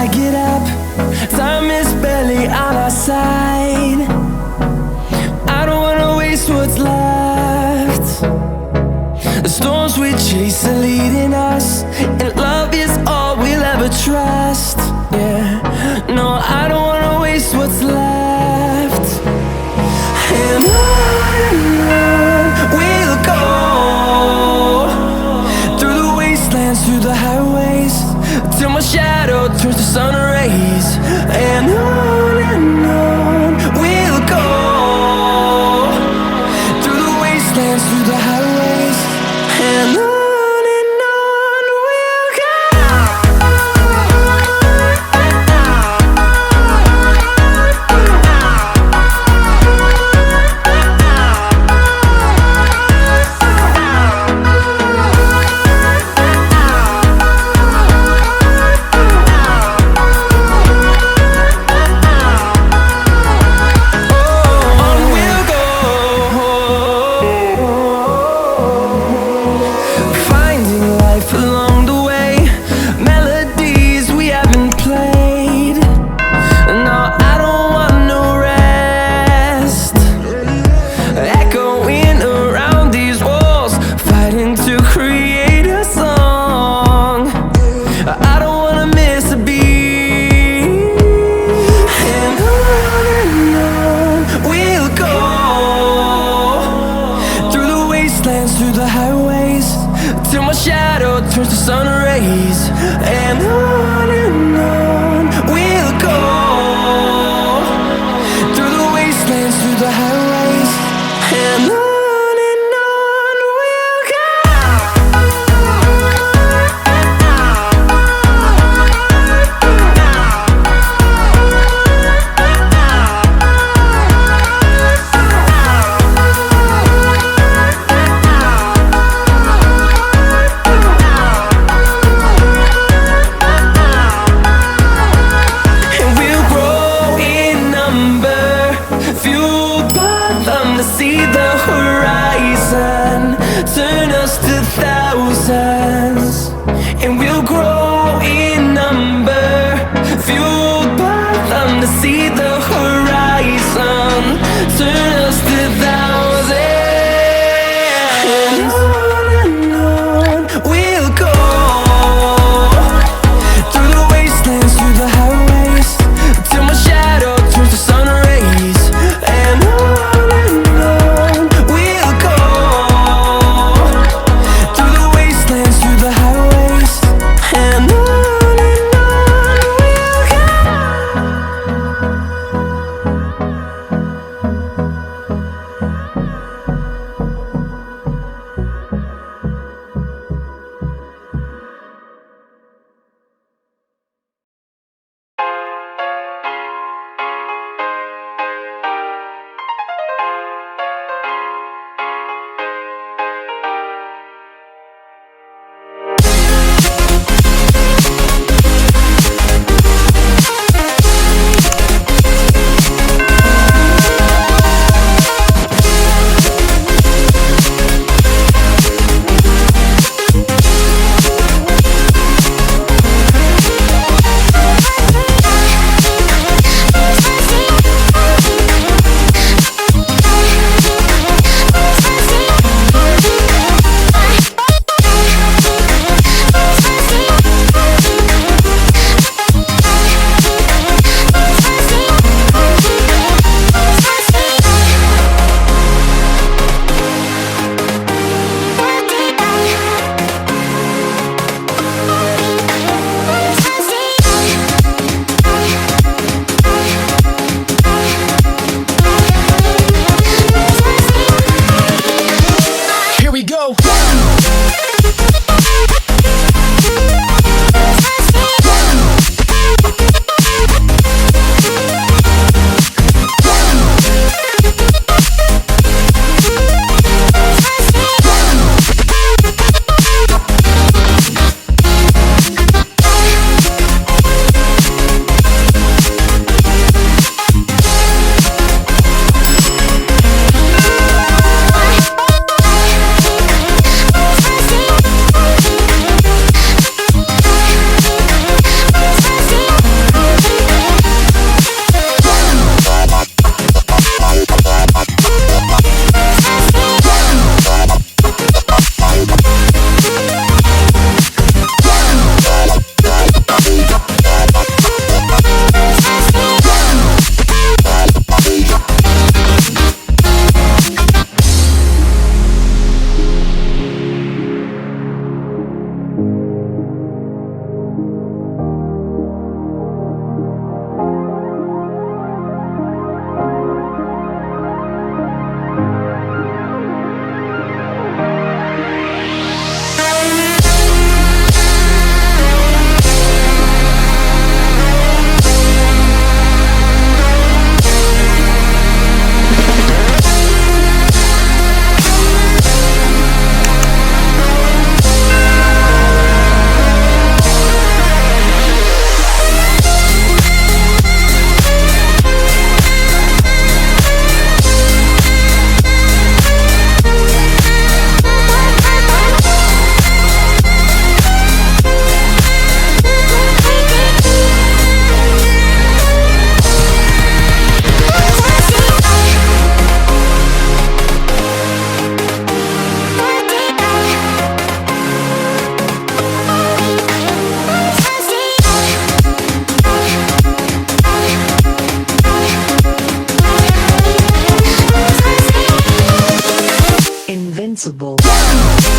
I get up, time is barely on our side. I don't wanna waste what's left. The storms we chase are leading us, and love is all we'll ever trust. Yeah, no, I don't wanna waste what's left. And on we'll go, through the wastelands, through the highways, till my shadow turns to sun rays. And on we'll go, through the wastelands, through the highways, and on. Through the highways, till my shadow turns to sun rays. And on we'll go, through the wastelands, through the highways, and on. See the horizon turn us to thousands, and we'll grow in number, fueled by them to see the horizon turn us to thousands. And on we'll go, through the wastelands, through the highways, till my shadow turns to sun rays. And on we'll go, indispensable.